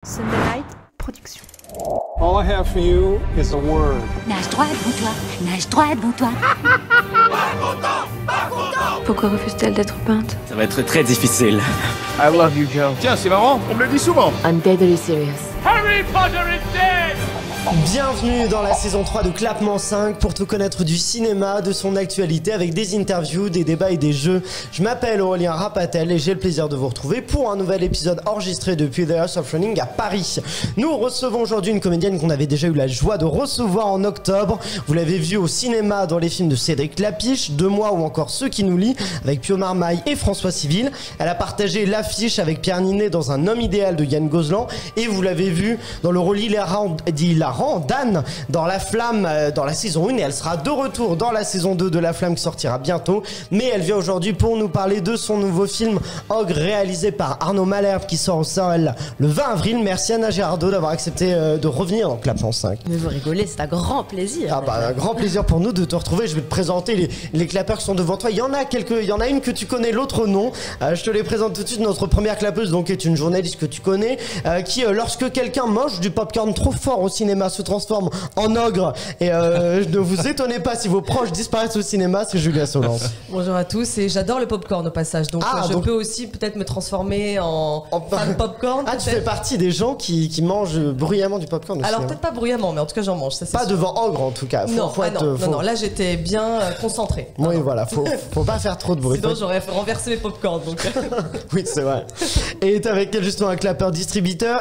Sunday Night Production. All I have for you is a word. Nage droit devant toi, nage droit devant toi. Pourquoi refuse-t-elle d'être peinte? Ça va être très difficile. I love you, Joe. Tiens, c'est marrant, on me le dit souvent. I'm deadly serious. Harry Potter is dead! Bienvenue dans la saison 3 de Clapement 5 pour tout connaître du cinéma, de son actualité avec des interviews, des débats et des jeux. Je m'appelle Aurélien Rapatel et j'ai le plaisir de vous retrouver pour un nouvel épisode enregistré depuis The House of Running à Paris. Nous recevons aujourd'hui une comédienne qu'on avait déjà eu la joie de recevoir en octobre. Vous l'avez vue au cinéma dans les films de Cédric Lapiche, De Moi ou encore Ceux qui nous lient avec Pio Marmaille et François Civil. Elle a partagé l'affiche avec Pierre Ninet dans Un homme idéal de Yann Gozlan et vous l'avez vue dans le rôle hilarant d'Anne dans La Flamme dans la saison 1 et elle sera de retour dans la saison 2 de La Flamme qui sortira bientôt, mais elle vient aujourd'hui pour nous parler de son nouveau film Ogre réalisé par Arnaud Malherbe qui sort au salle le 20 avril. Merci Anna Girardot d'avoir accepté de revenir dans Clapement 5. Mais vous rigolez, c'est un grand plaisir. Ah bah un grand plaisir pour nous de te retrouver. Je vais te présenter les clapeurs qui sont devant toi. Il y en a une que tu connais, l'autre non. Je te les présente tout de suite. Notre première clapeuse donc est une journaliste que tu connais qui lorsque quelqu'un mange du popcorn trop fort au cinéma se transforme en ogre et ne vous étonnez pas si vos proches disparaissent au cinéma. C'est Julia Solence. Bonjour à tous, et j'adore le popcorn au passage, donc je peux aussi peut-être me transformer en fan popcorn. Ah, tu fais partie des gens qui mangent bruyamment du popcorn au Alors cinéma. peut-être pas bruyamment, mais en tout cas j'en mange. Ça, c'est Pas sûr. devant ogre en tout cas. Non, là j'étais bien concentré. Oui, voilà, faut pas faire trop de bruit. Sinon j'aurais renversé mes popcorn. Donc. Oui, c'est vrai. Et t'es avec elle justement un clapeur distributeur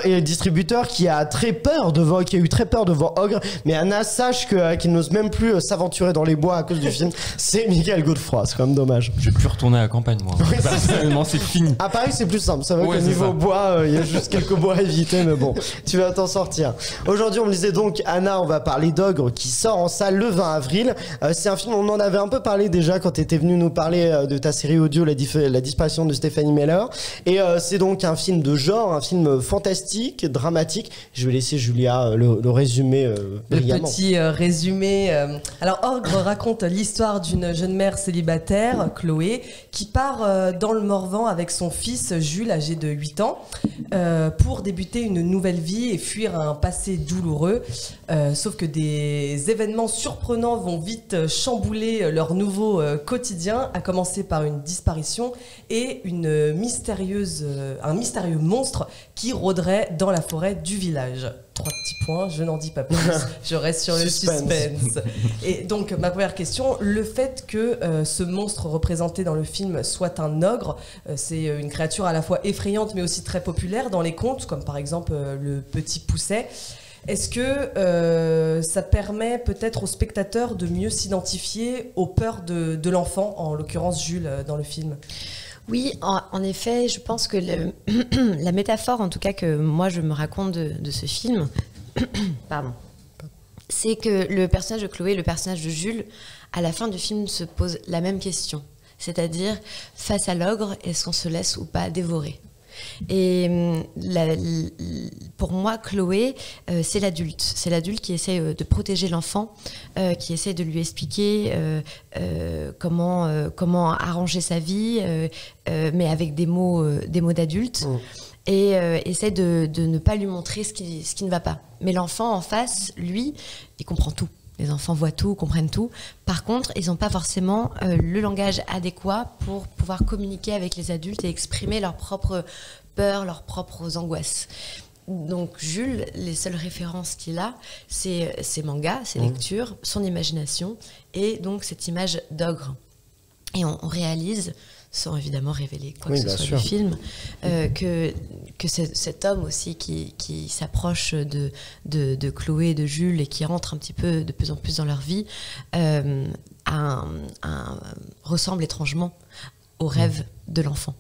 qui a très peur devant, qui a eu très peur devant Ogre. Mais Anna, sache qu'il n'ose même plus s'aventurer dans les bois à cause du film. C'est Miguel Godefroy, c'est quand même dommage. Je vais plus retourner à la campagne, moi. Oui, personnellement, c'est fini. À Paris, c'est plus simple. Ça va Ouais, qu'au c'est niveau ça. bois, il y a juste quelques bois à éviter, mais bon, tu vas t'en sortir. Aujourd'hui, on me disait donc, Anna, on va parler d'Ogre qui sort en salle le 20 avril. C'est un film, on en avait un peu parlé déjà quand tu étais venu nous parler de ta série audio, la disparition de Stéphanie Meller. Et c'est donc un film de genre, un film fantastique, dramatique. Je vais laisser Julia le résumer brillamment. Le petit résumé. Alors Ogre raconte l'histoire d'une jeune mère célibataire, Chloé, qui part dans le Morvan avec son fils Jules, âgé de 8 ans, pour débuter une nouvelle vie et fuir un passé douloureux. Sauf que des événements surprenants vont vite chambouler leur nouveau quotidien, à commencer par une disparition et un mystérieux monstre qui rôderait dans la forêt du village. 3 petits points, je n'en dis pas plus, je reste sur le suspense. Et donc ma première question, le fait que ce monstre représenté dans le film soit un ogre, c'est une créature à la fois effrayante mais aussi très populaire dans les contes, comme par exemple le Petit Poucet. Est-ce que ça permet peut-être aux spectateurs de mieux s'identifier aux peurs de l'enfant, en l'occurrence Jules dans le film ? Oui, en effet, je pense que la métaphore, en tout cas que moi je me raconte de ce film, pardon, c'est que le personnage de Chloé, le personnage de Jules, à la fin du film se pose la même question. C'est-à-dire, face à l'ogre, est-ce qu'on se laisse ou pas dévorer ? Et pour moi, Chloé, c'est l'adulte. C'est l'adulte qui essaie de protéger l'enfant, qui essaie de lui expliquer comment arranger sa vie, mais avec des mots d'adulte. Et essaie de ne pas lui montrer ce qui ne va pas. Mais l'enfant en face, lui, il comprend tout. Les enfants voient tout, comprennent tout. Par contre, ils n'ont pas forcément le langage adéquat pour pouvoir communiquer avec les adultes et exprimer leurs propres peurs, leurs propres angoisses. Donc Jules, les seules références qu'il a, c'est ses mangas, ses lectures, son imagination et donc cette image d'ogre. Et on réalise, sans évidemment révéler quoi que ce soit du film, que cet homme aussi qui s'approche de Chloé et de Jules et qui rentre un petit peu de plus en plus dans leur vie, ressemble étrangement au rêve de l'enfant.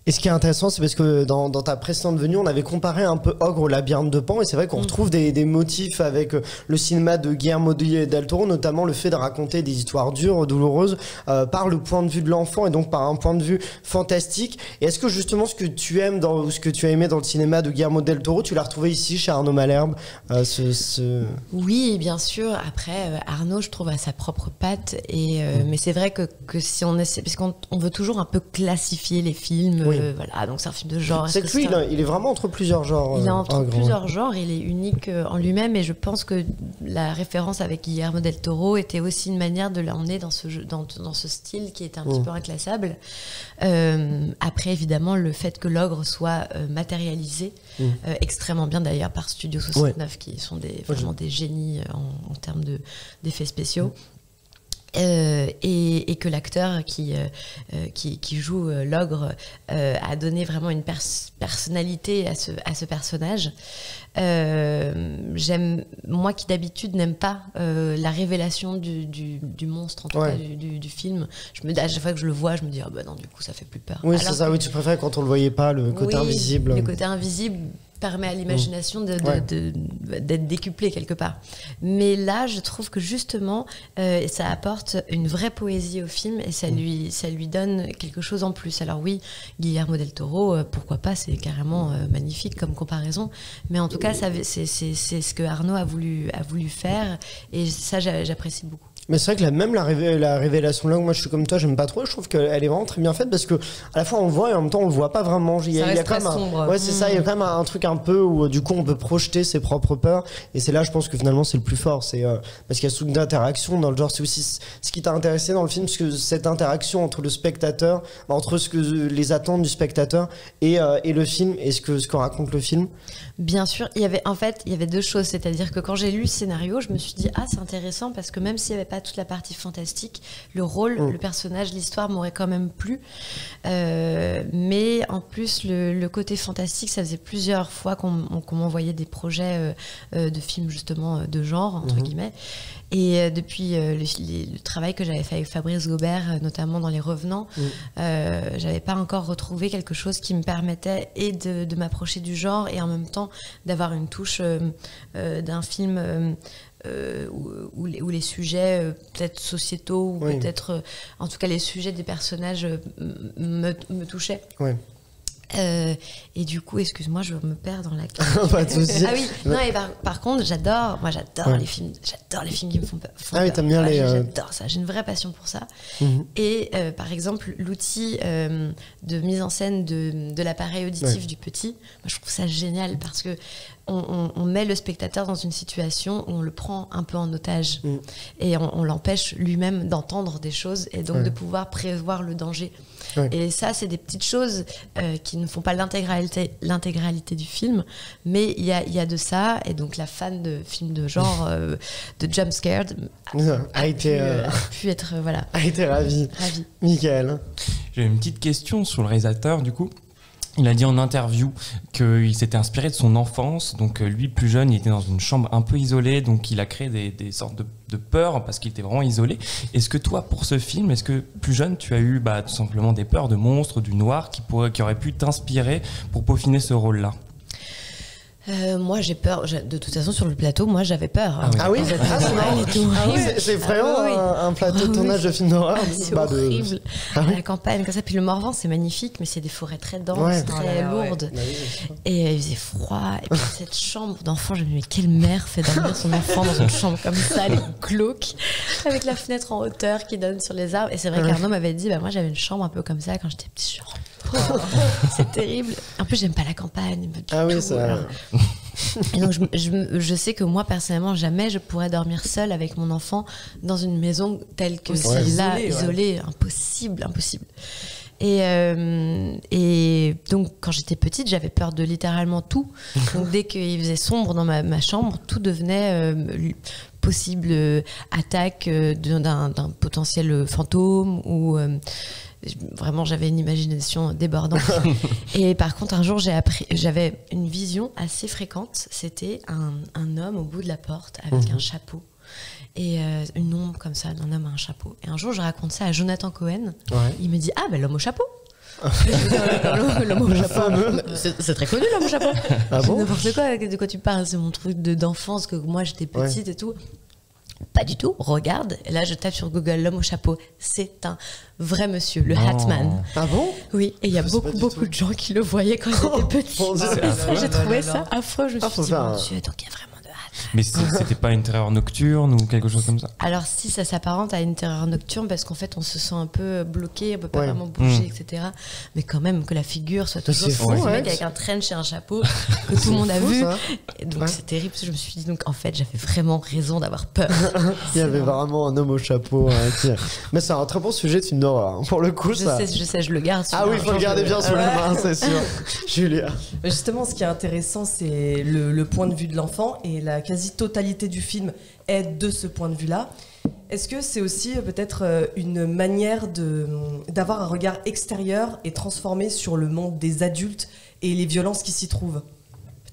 Et ce qui est intéressant, c'est parce que dans ta précédente venue, on avait comparé un peu Ogre au labyrinthe de Pan, et c'est vrai qu'on retrouve des motifs avec le cinéma de Guillermo del Toro, notamment le fait de raconter des histoires dures, douloureuses, par le point de vue de l'enfant et donc par un point de vue fantastique. Et est-ce que justement ce que tu aimes ou ce que tu as aimé dans le cinéma de Guillermo del Toro, tu l'as retrouvé ici chez Arnaud Malherbe Oui, bien sûr. Après, Arnaud, je trouve, a sa propre patte, mais c'est vrai que si on essaie, parce qu'on veut toujours un peu classifier les films. Oui. Voilà, donc c'est un film de genre. C'est que lui, il est vraiment entre plusieurs genres. Il est entre plusieurs genres, il est unique en lui-même, et je pense que la référence avec Guillermo del Toro était aussi une manière de l'emmener dans ce style qui était un petit peu inclassable. Après, évidemment, le fait que l'ogre soit matérialisé, extrêmement bien d'ailleurs par Studio 69, qui sont vraiment des génies en termes d'effets spéciaux. Et que l'acteur qui joue l'ogre a donné vraiment une personnalité à ce personnage. Moi qui d'habitude n'aime pas la révélation du monstre, en tout cas du film, à chaque fois que je le vois, je me dis oh bah non, du coup ça fait plus peur. Oui, c'est ça, oui, tu préfères quand on le voyait pas, le côté invisible. Le côté invisible permet à l'imagination d'être décuplée quelque part. Mais là, je trouve que justement, ça apporte une vraie poésie au film et ça lui donne quelque chose en plus. Alors oui, Guillermo del Toro, pourquoi pas, c'est carrément magnifique comme comparaison. Mais en tout cas, c'est ce que Arnaud a voulu faire et ça, j'apprécie beaucoup. Mais c'est vrai que même la révélation longue, moi je suis comme toi, j'aime pas trop. Je trouve qu'elle est vraiment très bien faite parce que à la fois on le voit et en même temps on le voit pas vraiment. Il y a quand même sombre. Ouais, c'est ça. Il y a quand même un truc un peu où du coup on peut projeter ses propres peurs. Et c'est là, je pense que finalement c'est le plus fort. C'est parce qu'il y a ce truc d'interaction dans le genre. C'est aussi ce qui t'a intéressé dans le film, parce que cette interaction entre le spectateur, entre les attentes du spectateur et le film et ce que raconte le film. Bien sûr, il y avait deux choses. C'est-à-dire que quand j'ai lu le scénario, je me suis dit c'est intéressant parce que même s'il y avait pas toute la partie fantastique, le rôle, le personnage, l'histoire m'aurait quand même plu. Mais en plus, le côté fantastique, ça faisait plusieurs fois qu'on m'envoyait des projets de films justement de genre, entre guillemets. Et depuis le travail que j'avais fait avec Fabrice Gobert, notamment dans Les Revenants, j'avais pas encore retrouvé quelque chose qui me permettait et de m'approcher du genre et en même temps d'avoir une touche d'un film où les sujets peut-être sociétaux ou peut-être en tout cas les sujets des personnages me touchaient. Ouais. Et du coup, excuse-moi, je me perds dans la question. Pas de souci. Ah oui, non, et par contre, j'adore les films qui me font peur. Ah oui, t'aimes bien j'adore ça, j'ai une vraie passion pour ça. Et par exemple, l'outil de mise en scène de l'appareil auditif du petit, moi, je trouve ça génial parce que on met le spectateur dans une situation où on le prend un peu en otage et on l'empêche lui-même d'entendre des choses et donc de pouvoir prévoir le danger. Et ça, c'est des petites choses qui ne font pas l'intégralité du film, mais il y a de ça. Et donc la fan de films de genre, de jump scared, a pu être a été ravie. Michael, j'ai une petite question sur le réalisateur du coup. Il a dit en interview qu'il s'était inspiré de son enfance. Donc lui, plus jeune, il était dans une chambre un peu isolée. Donc il a créé des sortes de peurs parce qu'il était vraiment isolé. Est-ce que toi, pour ce film, est-ce que plus jeune, tu as eu tout simplement des peurs de monstres, du noir qui auraient pu t'inspirer pour peaufiner ce rôle-là ? Moi j'ai peur, de toute façon sur le plateau moi j'avais peur. Ah oui, c'est effrayant un plateau de tournage de film d'horreur. C'est horrible, à la campagne comme ça, puis le Morvan c'est magnifique mais c'est des forêts très denses, très lourdes et il faisait froid et puis cette chambre d'enfant, je me dis mais quelle mère fait dormir son enfant dans une chambre comme ça, les glauques, avec la fenêtre en hauteur qui donne sur les arbres. Et c'est vrai qu'Arnaud m'avait dit moi j'avais une chambre un peu comme ça quand j'étais petit, genre c'est terrible. En plus j'aime pas la campagne. Oui, ça. Et donc je sais que moi personnellement jamais je pourrais dormir seule avec mon enfant dans une maison telle que celle-là, isolée, impossible. Et donc quand j'étais petite j'avais peur de littéralement tout. Donc dès qu'il faisait sombre dans ma chambre, tout devenait possible attaque d'un potentiel fantôme ou vraiment j'avais une imagination débordante. Et par contre un jour j'avais une vision assez fréquente, c'était un homme au bout de la porte avec un chapeau et une ombre comme ça d'un homme à un chapeau. Et un jour je raconte ça à Jonathan Cohen, il me dit l'homme au chapeau. L'homme au chapeau, c'est très connu l'homme au chapeau. N'importe quoi, de quoi tu parles, c'est mon truc d'enfance que moi j'étais petite et tout. Pas du tout, regarde. Et là, je tape sur Google l'homme au chapeau. C'est un vrai monsieur, le Hatman. Ah bon ? Oui, et il y a beaucoup de gens qui le voyaient quand ils étaient petits. J'ai trouvé ça affreux. Je me suis dit, mon Dieu, donc il y a vraiment de Mais c'était pas une terreur nocturne ou quelque chose comme ça? Alors si, ça s'apparente à une terreur nocturne parce qu'en fait on se sent un peu bloqué, on peut pas vraiment bouger, etc. Mais quand même que la figure soit toujours C'est fou, ce mec avec un trench et un chapeau que tout le monde a fou, vu. ça. Et donc c'est terrible parce que je me suis dit donc en fait j'avais vraiment raison d'avoir peur. Il y avait vraiment un homme au chapeau. Mais c'est un très bon sujet de film d'horreur. Pour le coup, Je ça. sais, je le garde. Ah oui, il faut le garder bien sous la main, c'est sûr. Julia. Mais justement, ce qui est intéressant, c'est le point de vue de l'enfant et la quasi-totalité du film est de ce point de vue-là. Est-ce que c'est aussi peut-être une manière d'avoir un regard extérieur et transformé sur le monde des adultes et les violences qui s'y trouvent?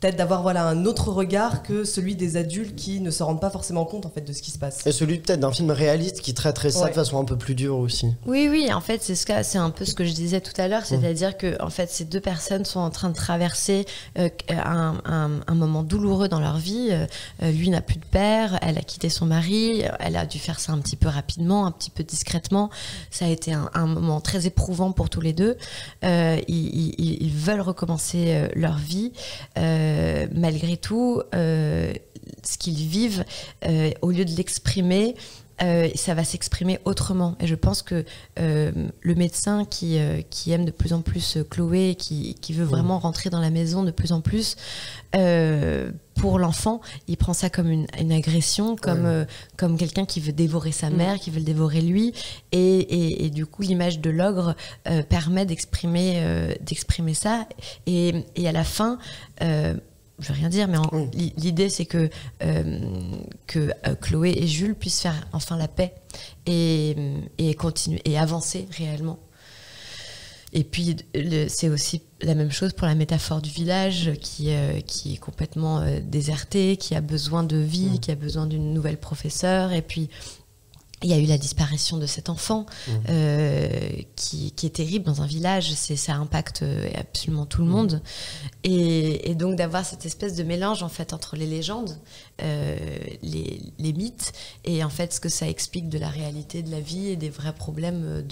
Peut-être d'avoir un autre regard que celui des adultes qui ne se rendent pas forcément compte en fait de ce qui se passe. Et celui peut-être d'un film réaliste qui traiterait ça de façon un peu plus dure aussi. Oui, en fait c'est un peu ce que je disais tout à l'heure, c'est-à-dire que en fait ces deux personnes sont en train de traverser un moment douloureux dans leur vie. Lui n'a plus de père, elle a quitté son mari, elle a dû faire ça un petit peu rapidement, un petit peu discrètement. Ça a été un moment très éprouvant pour tous les deux. Ils veulent recommencer leur vie. Malgré tout, ce qu'ils vivent, au lieu de l'exprimer, ça va s'exprimer autrement. Et je pense que le médecin qui aime de plus en plus Chloé, qui veut vraiment rentrer dans la maison de plus en plus, pour l'enfant, il prend ça comme une agression, comme quelqu'un qui veut dévorer sa mère, qui veut le dévorer lui. Et du coup, l'image de l'ogre permet d'exprimer ça. Et à la fin... je veux rien dire, mais l'idée c'est que Chloé et Jules puissent faire enfin la paix et continuer et avancer réellement. Et puis c'est aussi la même chose pour la métaphore du village qui est complètement déserté, qui a besoin de vie, qui a besoin d'une nouvelle professeure. Et puis il y a eu la disparition de cet enfant qui est terrible dans un village. Ça impacte absolument tout le monde. Et donc d'avoir cette espèce de mélange en fait entre les légendes, les mythes et en fait ce que ça explique de la réalité de la vie et des vrais problèmes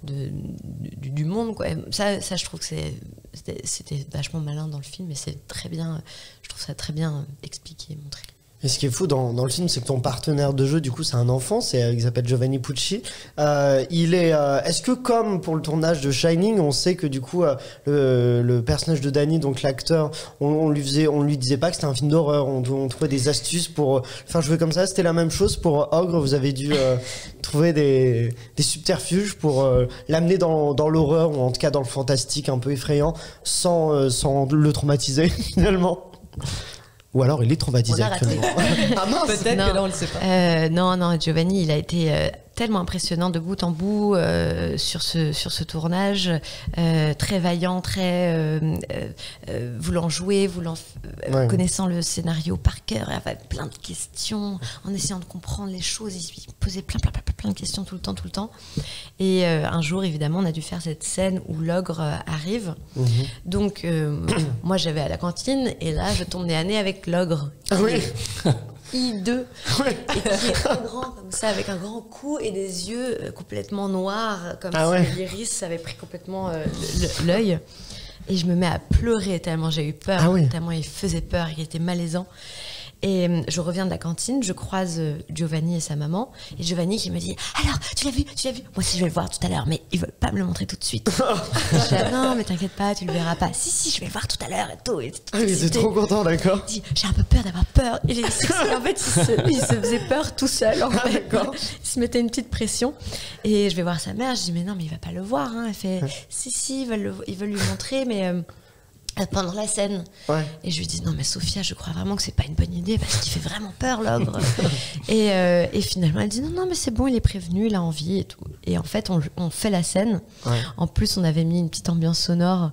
du monde, quoi. Ça je trouve que c'était vachement malin dans le film et c'est très bien. Je trouve ça très bien expliqué, montré. Et ce qui est fou dans le film, c'est que ton partenaire de jeu, du coup, c'est un enfant, il s'appelle Giovanni Pucci. Est-ce que comme pour le tournage de Shining, on sait que du coup, le personnage de Danny, donc l'acteur, on lui disait pas que c'était un film d'horreur, on trouvait des astuces pour faire jouer comme ça. C'était la même chose pour Ogre, vous avez dû trouver des subterfuges pour l'amener dans l'horreur, ou en tout cas dans le fantastique un peu effrayant, sans le traumatiser finalement. Ou alors il est traumatisé actuellement. Ah mince, peut-être que là on le sait pas. Non, Giovanni, il a été tellement impressionnant de bout en bout sur ce tournage, très vaillant, très voulant jouer, connaissant le scénario par cœur, avec plein de questions, en essayant de comprendre les choses. Il posait plein de questions tout le temps. Et un jour, évidemment, on a dû faire cette scène où l'ogre arrive. Donc, moi, j'avais à la cantine, et là, je tombe nez à nez avec l'ogre. hideux, et qui est très grand comme ça, avec un grand cou et des yeux complètement noirs, comme si l'iris avait pris complètement l'œil. Et je me mets à pleurer tellement j'ai eu peur, tellement il faisait peur, il était malaisant. Et je reviens de la cantine, je croise Giovanni et sa maman, et Giovanni qui me dit « Alors, tu l'as vu ? Moi aussi je vais le voir tout à l'heure, mais ils veulent pas me le montrer tout de suite. » Je dis « Non, mais t'inquiète pas, tu le verras pas. » Si, je vais le voir tout à l'heure et tout. Et il était trop content, d'accord. Il dit « J'ai un peu peur d'avoir peur. » Et en fait, il se faisait peur tout seul, en fait. Il se mettait une petite pression. Et je vais voir sa mère, je dis « Mais non, mais il va pas le voir. Hein. » Elle fait « Si, ils veulent lui montrer, mais... » pendant la scène. Et je lui dis non mais Sophia, je crois vraiment que c'est pas une bonne idée parce qu'il fait vraiment peur l'ogre. et finalement elle dit non mais c'est bon, il est prévenu, il a envie et tout. Et en fait on fait la scène. En plus on avait mis une petite ambiance sonore,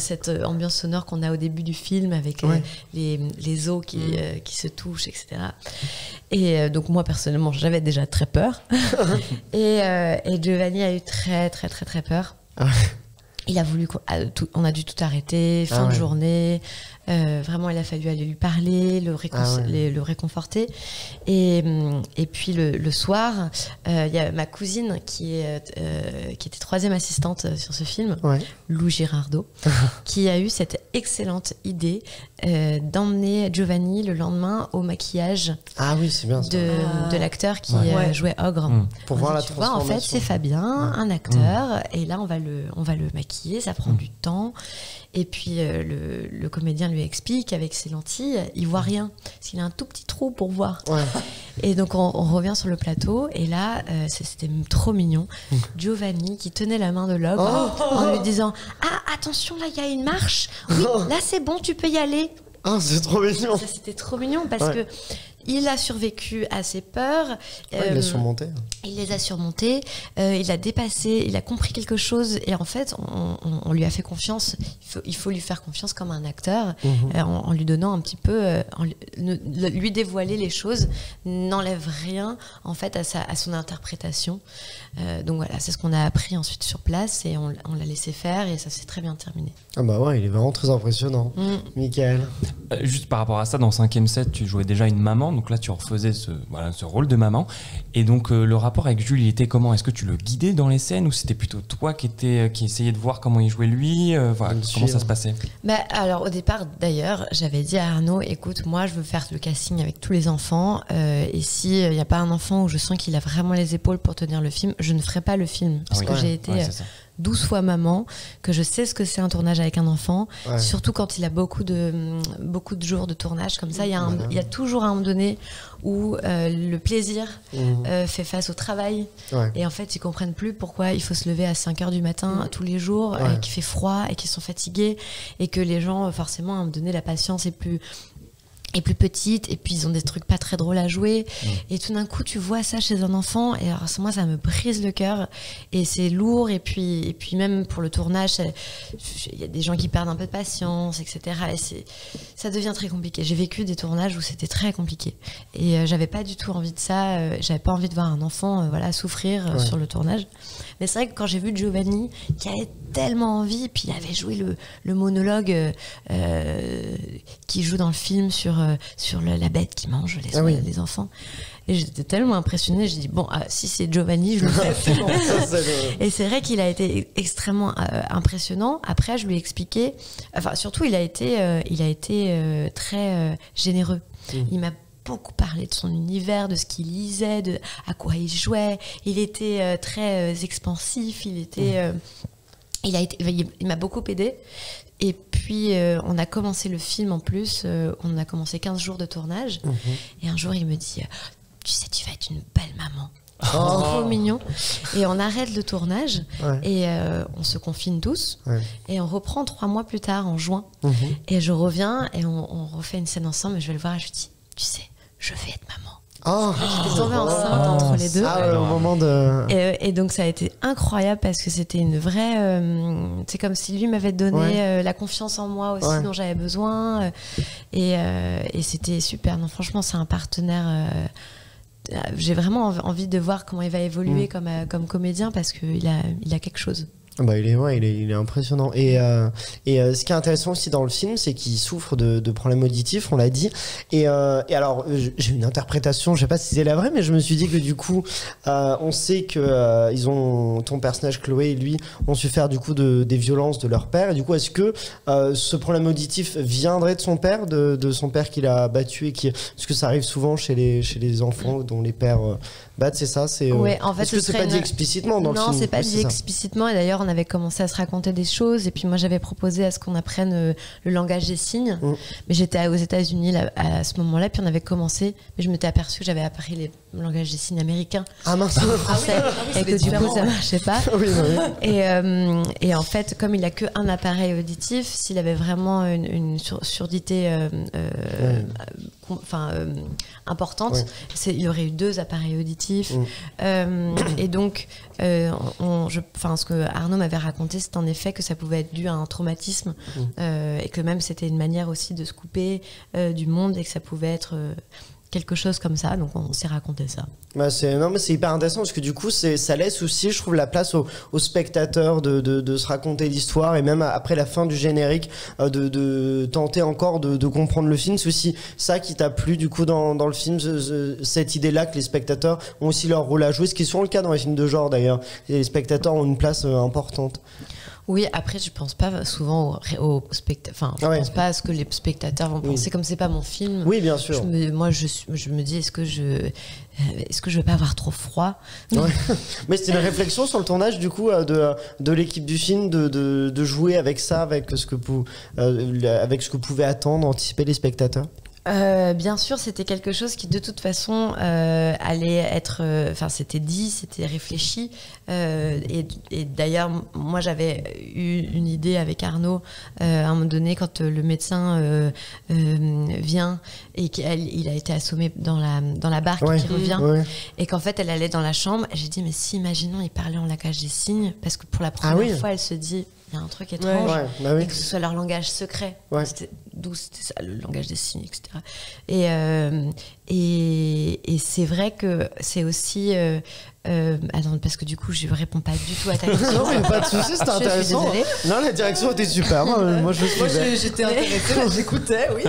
cette ambiance sonore qu'on a au début du film avec les os qui se touchent, etc. Et donc moi personnellement j'avais déjà très peur. et Giovanni a eu très peur. on a dû tout arrêter, fin de journée. Vraiment, il a fallu aller lui parler, le réconforter. Et puis le soir, il y a ma cousine qui était 3e assistante sur ce film, Lou Girardot, qui a eu cette excellente idée d'emmener Giovanni le lendemain au maquillage c'est bien, ça. de l'acteur qui jouait Ogre. Pour voir la transformation. En fait, c'est Fabien, un acteur, et là, on va le maquiller, ça prend du temps. Et puis le comédien lui explique qu'avec ses lentilles, il voit rien, parce qu'il a un tout petit trou pour voir. Et donc on revient sur le plateau, et là c'était trop mignon. Giovanni qui tenait la main de l'ogre en lui disant « Ah, attention, là il y a une marche. Oui, là c'est bon, tu peux y aller. » C'est trop mignon. Ça, c'était trop mignon parce que il a survécu à ses peurs. Il les a surmontées. Il les a surmontées. Il a dépassé. Il a compris quelque chose. Et en fait, on lui a fait confiance. Il faut lui faire confiance comme un acteur, en lui donnant un petit peu, lui dévoiler les choses n'enlève rien en fait à son interprétation. Donc voilà, c'est ce qu'on a appris ensuite sur place et on l'a laissé faire et ça s'est très bien terminé. Ah bah ouais, il est vraiment très impressionnant. Michael. Juste par rapport à ça, dans 5e set, tu jouais déjà une maman, donc là tu refaisais ce rôle de maman. Et donc le rapport avec Jules, il était comment? Est-ce que tu le guidais dans les scènes ou c'était plutôt toi qui essayais de voir comment il jouait lui? Comment ça se passait? Alors au départ d'ailleurs, j'avais dit à Arnaud, écoute, moi je veux faire le casting avec tous les enfants et s'il n'y a pas un enfant où je sens qu'il a vraiment les épaules pour tenir le film, je ne ferai pas le film. Parce que j'ai été 12 fois maman, que je sais ce que c'est un tournage avec un enfant, surtout quand il a beaucoup de jours de tournage comme ça. Il y a toujours un moment donné où le plaisir fait face au travail et en fait ils comprennent plus pourquoi il faut se lever à 5h du matin tous les jours, qu'il fait froid et qu'ils sont fatigués et que les gens forcément à un moment donné la patience est plus petite et puis ils ont des trucs pas très drôles à jouer et tout d'un coup tu vois ça chez un enfant et alors moi ça me brise le cœur et c'est lourd et puis même pour le tournage il y a des gens qui perdent un peu de patience, etc. et ça devient très compliqué. J'ai vécu des tournages où c'était très compliqué et j'avais pas du tout envie de ça, j'avais pas envie de voir un enfant souffrir sur le tournage. Mais c'est vrai que quand j'ai vu Giovanni qui avait tellement envie, puis il avait joué le monologue qui joue dans le film sur la bête qui mange les enfants. Et j'étais tellement impressionnée, j'ai dit bon, si c'est Giovanni, je le fais. Et c'est vrai qu'il a été extrêmement impressionnant. Après, je lui ai expliqué, surtout il a été très généreux. Il m'a beaucoup parlé de son univers, de ce qu'il lisait, de à quoi il jouait. Il était très expansif, il m'a beaucoup aidé. Et puis, on a commencé le film en plus, on a commencé 15 jours de tournage. Et un jour, il me dit, tu sais, tu vas être une belle maman. Trop mignon. Et on arrête le tournage et on se confine tous. Et on reprend 3 mois plus tard, en juin. Et je reviens et on refait une scène ensemble. Et je vais le voir et je lui dis, tu sais, je vais être maman. J'étais tombée enceinte entre les deux. Au moment de... et donc ça a été incroyable parce que c'était une vraie... c'est comme si lui m'avait donné la confiance en moi aussi dont j'avais besoin. Et c'était super. Non, franchement, c'est un partenaire... j'ai vraiment envie de voir comment il va évoluer comme comédien parce qu'il a quelque chose. Il est impressionnant. Et ce qui est intéressant aussi dans le film, c'est qu'il souffre de problèmes auditifs, on l'a dit. Et alors, j'ai une interprétation, je sais pas si c'est la vraie, mais je me suis dit que du coup, on sait que ton personnage Chloé et lui ont su faire du coup des violences de leur père. Et du coup, est-ce que ce problème auditif viendrait de son père, de son père qui l'a battu est-ce que ça arrive souvent chez les enfants dont les pères battent, c'est ça? En fait, est-ce que c'est pas dit explicitement dans le film? Non, c'est pas dit explicitement. Et d'ailleurs, on avait commencé à se raconter des choses. Et puis moi, j'avais proposé à ce qu'on apprenne le langage des signes. Mais j'étais aux États-Unis à ce moment-là. Puis on avait commencé. Mais je m'étais aperçue que j'avais appris le langage des signes américain. Ah mince. Français. Et que du coup, ça marchait pas. Et en fait, comme il a qu'un appareil auditif, s'il avait vraiment une surdité importante, il y aurait eu 2 appareils auditifs. Et donc, ce que Arnaud m'avait raconté, c'est en effet que ça pouvait être dû à un traumatisme et que même c'était une manière aussi de se couper du monde et que ça pouvait être quelque chose comme ça, donc on s'est raconté ça. Bah non mais c'est hyper intéressant parce que du coup ça laisse aussi, je trouve, la place aux spectateurs de se raconter l'histoire, et même après la fin du générique de tenter encore de comprendre le film. C'est aussi ça qui t'a plu du coup dans le film, cette idée-là que les spectateurs ont aussi leur rôle à jouer, ce qui est souvent le cas dans les films de genre d'ailleurs. Et les spectateurs ont une place importante. Oui, après je pense pas souvent aux spectateurs, enfin je pense pas à ce que les spectateurs vont penser, comme c'est pas mon film. Oui, bien sûr. Je me dis est-ce que je vais pas avoir trop froid. Mais c'était une réflexion sur le tournage du coup de l'équipe du film de jouer avec ça, avec ce que pouvaient attendre, anticiper les spectateurs. Bien sûr, c'était quelque chose qui de toute façon allait être, c'était dit, c'était réfléchi, et d'ailleurs moi j'avais eu une idée avec Arnaud à un moment donné quand le médecin vient et qu'il a été assommé dans la barque, qui revient, et qu'en fait elle allait dans la chambre, et j'ai dit mais si imaginons il parlait en langage des signes, parce que pour la première fois elle se dit il y a un truc étrange, et que ce soit leur langage secret, d'où c'était ça, le langage des signes, etc. Et c'est vrai que c'est aussi attends, parce que du coup je réponds pas du tout à ta question. Non, mais pas de soucis, c'était intéressant. Non, la direction était super. Moi j'étais intéressée, j'écoutais, oui.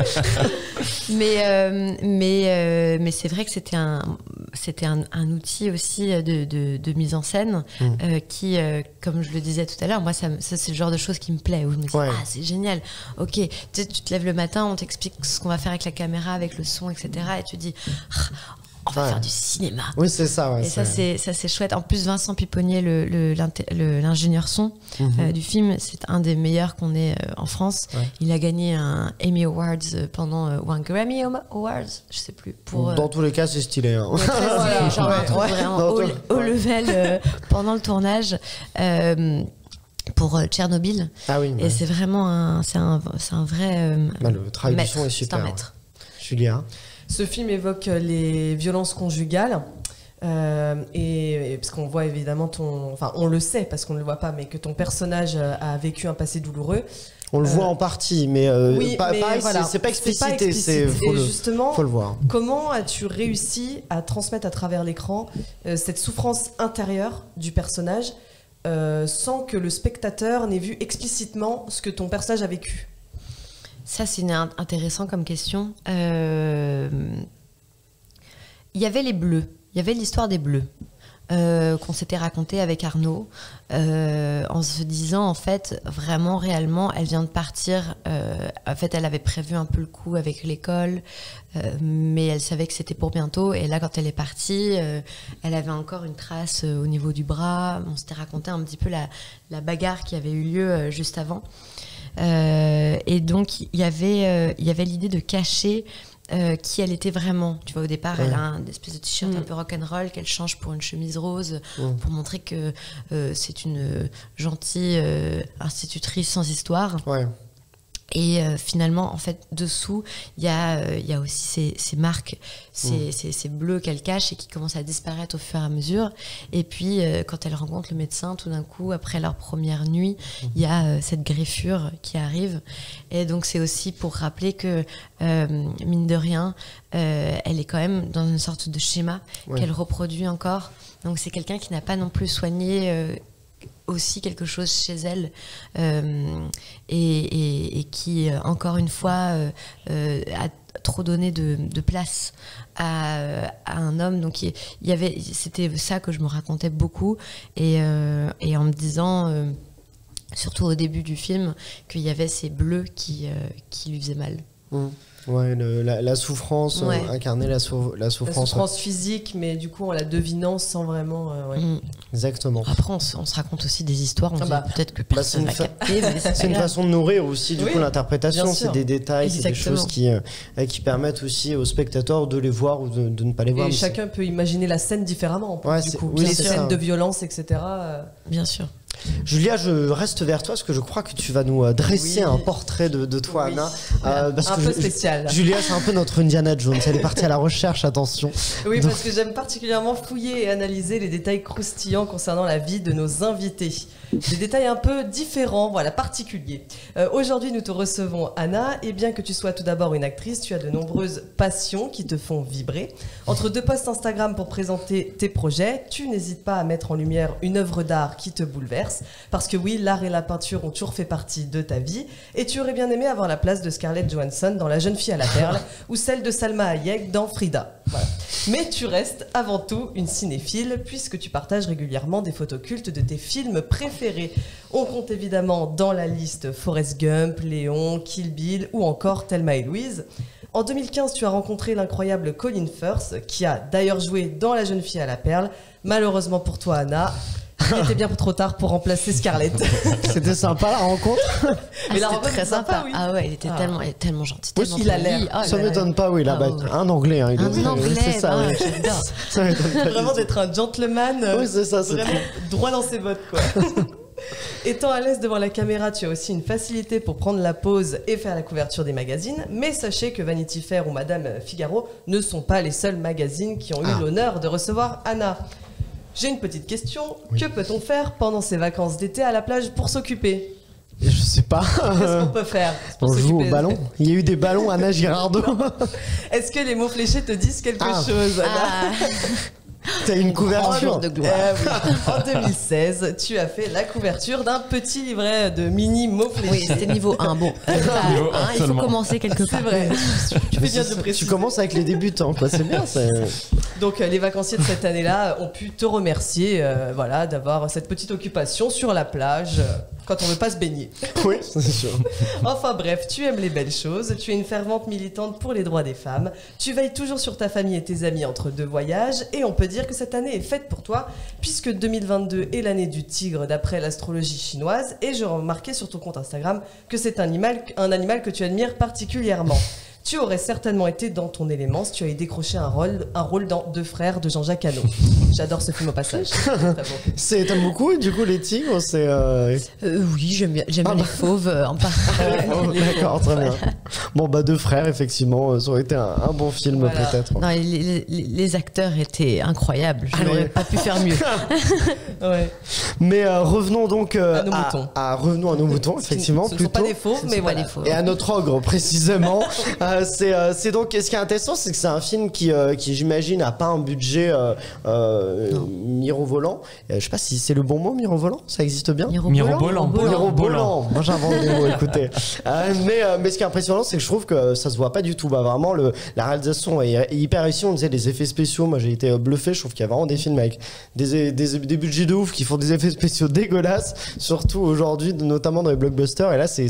Mais c'est vrai que c'était un outil aussi de mise en scène qui, comme je le disais tout à l'heure, moi ça c'est le genre de choses qui me plaît, où je me dis c'est génial, ok, tu te lèves le matin, on t'explique ce qu'on va faire avec la caméra, avec le son, etc., et tu dis on va faire du cinéma. Oui, c'est ça. Et ça c'est chouette. En plus, Vincent Piponnier, l'ingénieur son du film, c'est un des meilleurs qu'on ait en France. Il a gagné un Emmy Awards ou un Grammy Awards, je sais plus. Dans tous les cas, c'est stylé. Hein. Genre un truc vraiment haut level pendant le tournage. Pour Tchernobyl. Et c'est vraiment c'est un vrai le travail du son est super. C'est un maître. Julia. Ce film évoque les violences conjugales, et parce qu'on voit évidemment on le sait parce qu'on ne le voit pas, mais que ton personnage a vécu un passé douloureux. On le voit en partie, mais c'est pas explicité. Justement, faut le voir. Comment as-tu réussi à transmettre à travers l'écran cette souffrance intérieure du personnage sans que le spectateur n'ait vu explicitement ce que ton personnage a vécu? Ça, c'est intéressant comme question. Il y avait les Bleus, il y avait l'histoire des Bleus qu'on s'était raconté avec Arnaud, en se disant, en fait, vraiment, réellement, elle vient de partir. En fait, elle avait prévu un peu le coup avec l'école, mais elle savait que c'était pour bientôt. Et là, quand elle est partie, elle avait encore une trace au niveau du bras. On s'était raconté un petit peu la bagarre qui avait eu lieu juste avant. Et donc il y avait l'idée de cacher qui elle était vraiment. Tu vois, au départ, elle a une espèce de t-shirt un peu rock'n'roll qu'elle change pour une chemise rose pour montrer que c'est une gentille institutrice sans histoire. Et finalement, en fait, dessous, il y a aussi ces marques, ces bleus qu'elle cache et qui commencent à disparaître au fur et à mesure. Et puis, quand elle rencontre le médecin, tout d'un coup, après leur première nuit, il y a cette greffure qui arrive. Et donc, c'est aussi pour rappeler que, mine de rien, elle est quand même dans une sorte de schéma qu'elle reproduit encore. Donc, c'est quelqu'un qui n'a pas non plus soigné... aussi quelque chose chez elle, et qui encore une fois a trop donné de place à un homme. Donc c'était ça que je me racontais beaucoup, et en me disant surtout au début du film qu'il y avait ces bleus qui lui faisaient mal. La souffrance, incarner la souffrance. La souffrance physique, mais du coup en la devinant sans vraiment... Exactement. Après, on se raconte aussi des histoires, on dit peut-être que personne va capter. C'est une façon de nourrir aussi du coup l'interprétation, c'est des détails, c'est des choses qui permettent aussi aux spectateurs de les voir ou de ne pas les voir. Et chacun peut imaginer la scène différemment, du coup. Les scènes de violence, etc. Bien sûr. Julia, je reste vers toi parce que je crois que tu vas nous dresser un portrait de toi, Anna. Parce un que peu spécial. Julia, c'est un peu notre Indiana Jones. Elle est partie à la recherche, attention. Oui, parce que j'aime particulièrement fouiller et analyser les détails croustillants concernant la vie de nos invités. Des détails un peu différents, voilà, particuliers. Aujourd'hui, nous te recevons, Anna, et bien que tu sois tout d'abord une actrice, tu as de nombreuses passions qui te font vibrer. Entre 2 posts Instagram pour présenter tes projets, tu n'hésites pas à mettre en lumière une œuvre d'art qui te bouleverse. Parce que oui, l'art et la peinture ont toujours fait partie de ta vie, et tu aurais bien aimé avoir la place de Scarlett Johansson dans La jeune fille à la perle, ou celle de Salma Hayek dans Frida. Voilà. Mais tu restes avant tout une cinéphile, puisque tu partages régulièrement des photos cultes de tes films préférés. On compte évidemment dans la liste Forrest Gump, Léon, Kill Bill ou encore Thelma et Louise. En 2015, tu as rencontré l'incroyable Colin Firth, qui a d'ailleurs joué dans La jeune fille à la perle. Malheureusement pour toi, Anna, il était bien trop tard pour remplacer Scarlett. C'était sympa la rencontre. Mais la c'était rencontre très était sympa, sympa. oui. Ah ouais, il était tellement gentil. Oui, Tellement il a poli. l'air. Oh Ça là là. m'étonne pas, oui, là, Ah ouais. un anglais. Hein, il Un est- anglais, c'est ça, bah, oui. j'adore. Ça m'étonne pas. Vraiment d'être un gentleman, Oui, c'est ça, c'est vraiment droit dans ses bottes, quoi. Étant à l'aise devant la caméra, tu as aussi une facilité pour prendre la pause et faire la couverture des magazines. Mais sachez que Vanity Fair ou Madame Figaro ne sont pas les seuls magazines qui ont eu l'honneur de recevoir Anna. J'ai une petite question. Que peut-on faire pendant ces vacances d'été à la plage pour s'occuper? Je sais pas. Qu'est-ce qu'on peut faire pour On joue au s'occuper ballon. Il y a eu des ballons, Anna Girardot. Est-ce que les mots fléchés te disent quelque chose, Anna? Ah, T'as une couverture. de gloire. Oui. En 2016, tu as fait la couverture d'un petit livret de mini mots fléchés. Oui, c'était niveau 1. Bon, Niveau un il faut seulement. commencer quelque C'est part. vrai. Tu fais bien de Tu préciser. commences avec les débutants, quoi. C'est bien. Donc les vacanciers de cette année-là ont pu te remercier voilà, d'avoir cette petite occupation sur la plage quand on ne veut pas se baigner. Oui, c'est sûr. Enfin bref, tu aimes les belles choses, tu es une fervente militante pour les droits des femmes, tu veilles toujours sur ta famille et tes amis entre 2 voyages, et on peut dire que cette année est faite pour toi, puisque 2022 est l'année du tigre d'après l'astrologie chinoise, et je remarquais sur ton compte Instagram que c'est un animal que tu admires particulièrement. Tu aurais certainement été dans ton élément si tu avais décroché un rôle dans 2 frères de Jean-Jacques Hano. J'adore ce film au passage. Très beau. T'aimes beaucoup, du coup, les tigres, c'est. Oui, j'aime bien les fauves en part. Oh, d'accord, très bien. Bon, bah, 2 frères, effectivement, ça aurait été un bon film, Voilà. peut-être. Non, les acteurs étaient incroyables. Je n'aurais pas pu faire mieux. Ouais. Mais revenons donc À nos moutons. revenons à nos moutons, effectivement, Ce ne sont pas plutôt. des fauves, Ce ne mais sont pas voilà. des fauves. Et à notre ogre, précisément. C'est donc, ce qui est intéressant, c'est que c'est un film qui j'imagine, n'a pas un budget mirobolant. Je sais pas si c'est le bon mot, mirobolant. Ça existe bien. Mirobolant. Mirobolant. Moi, j'invente des mots, écoutez. Mais ce qui est impressionnant, c'est que je trouve que ça se voit pas du tout. Bah, vraiment, la réalisation est hyper réussie. On disait les effets spéciaux. Moi, j'ai été bluffé. Je trouve qu'il y a vraiment des films avec des budgets de ouf qui font des effets spéciaux dégueulasses. Surtout aujourd'hui, notamment dans les blockbusters. Et là, c'est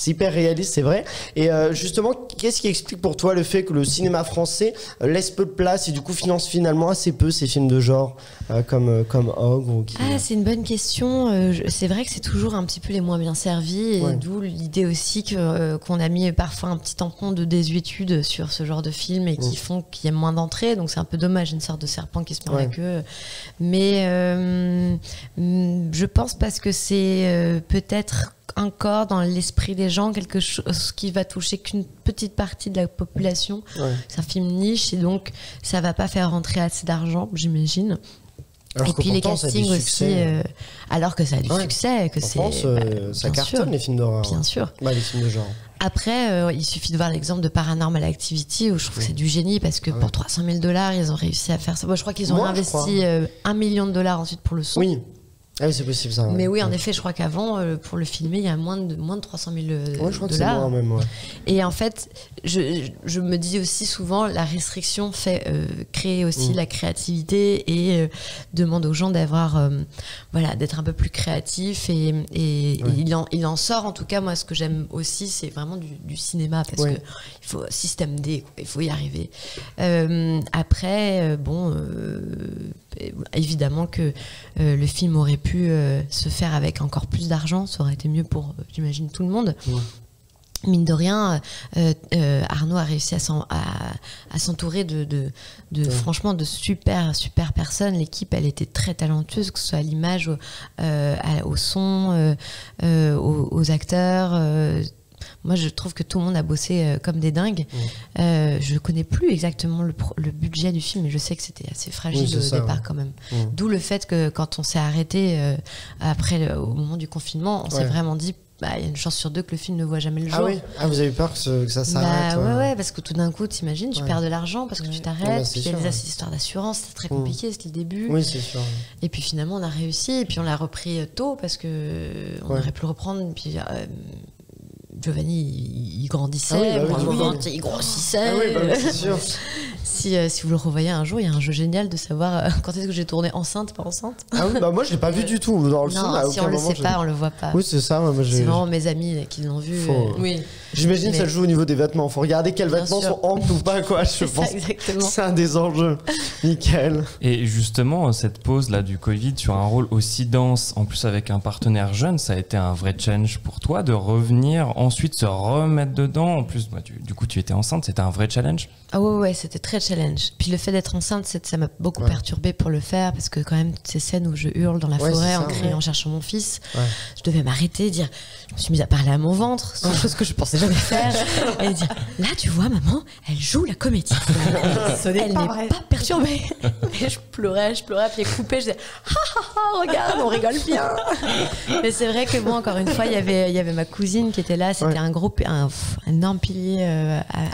hyper réaliste, c'est vrai. Et justement, qu'est-ce qui explique pour toi le fait que le cinéma français laisse peu de place et du coup finance finalement assez peu ces films de genre comme Ogre ou qui... Ah, c'est une bonne question. C'est vrai que c'est toujours un petit peu les moins bien servis, et Ouais. d'où l'idée aussi qu'on a mis parfois un petit tampon de désuétude sur ce genre de films et qui font qu'il y ait moins d'entrées. Donc c'est un peu dommage, une sorte de serpent qui se mord la queue. Mais je pense parce que c'est peut-être encore dans l'esprit des gens quelque chose qui va toucher qu'une petite partie de la population. Ouais. C'est un film niche et donc ça va pas faire rentrer assez d'argent, j'imagine. Alors Et que puis les pourtant, ça a du castings aussi, succès. alors que ça a du Ouais. succès, que En c'est France, ça bien cartonne sûr. les films d'horreur. Bien sûr. Bah, les films de genre. Après, il suffit de voir l'exemple de Paranormal Activity où je trouve que c'est du génie parce que pour 300 000 $, ils ont réussi à faire ça. Moi, je crois qu'ils ont Moi, je investi $1 million ensuite pour le son. Oui. Ah oui, c'est possible ça. Ouais. Mais oui, en effet, je crois qu'avant, pour le filmer, il y a moins de 300 000 Ouais, je crois que c'est $. moins même. Ouais. Et en fait, je me dis aussi souvent, la restriction fait créer aussi la créativité et demande aux gens d'avoir, voilà, d'être un peu plus créatifs. Et il en sort, en tout cas, moi, ce que j'aime aussi, c'est vraiment du cinéma parce que il faut système D, quoi, il faut y arriver. Après, évidemment que le film aurait pu se faire avec encore plus d'argent, ça aurait été mieux pour, j'imagine, tout le monde. Mine de rien, Arnaud a réussi à s'entourer de franchement de super personnes. L'équipe, elle était très talentueuse, que ce soit à l'image, au son, aux acteurs. Moi, je trouve que tout le monde a bossé comme des dingues. Je connais plus exactement le budget du film, mais je sais que c'était assez fragile au départ quand même. D'où le fait que quand on s'est arrêté au moment du confinement, on s'est vraiment dit, il y a une chance sur 2 que le film ne voit jamais le jour. Ah oui, vous avez peur que ça s'arrête? Ouais, parce que tout d'un coup, t'imagines, tu perds de l'argent parce que tu t'arrêtes. Puis il y a des histoires d'assurance, c'était très compliqué, c'était le début. Oui, c'est sûr. Et puis finalement, on a réussi, et puis on l'a repris tôt parce que on aurait pu le reprendre. Puis Giovanni, il grandissait, il grossissait. C'est sûr. Si vous le revoyez un jour, il y a un jeu génial de savoir quand est-ce que j'ai tourné enceinte, pas enceinte. Ah oui, moi je l'ai pas vu du tout dans le film. Si on le sait pas, on le voit pas. Oui, c'est ça. C'est vraiment mes amis qui l'ont vu. Oui. J'imagine que ça joue au niveau des vêtements. Faut regarder quels vêtements sont amples ou pas, quoi. Je pense. Exactement. C'est un des enjeux. Nickel. Et justement, cette pause là du Covid sur un rôle aussi dense, en plus avec un partenaire jeune, ça a été un vrai challenge pour toi de revenir, ensuite se remettre dedans. En plus, du coup, tu étais enceinte, c'était un vrai challenge. Ah ouais, c'était très challenge. Puis le fait d'être enceinte, ça m'a beaucoup perturbée pour le faire, parce que quand même, toutes ces scènes où je hurle dans la forêt en criant, en cherchant mon fils, je devais m'arrêter, dire, je me suis mise à parler à mon ventre, c'est une chose que je pensais jamais faire, et dire, là, tu vois, maman, elle joue la comédie. Elle n'est pas perturbée. Et je pleurais, puis elle coupait, je disais, regarde, on rigole bien. Mais c'est vrai que bon, encore une fois, il y avait ma cousine qui était là, c'était un énorme pilier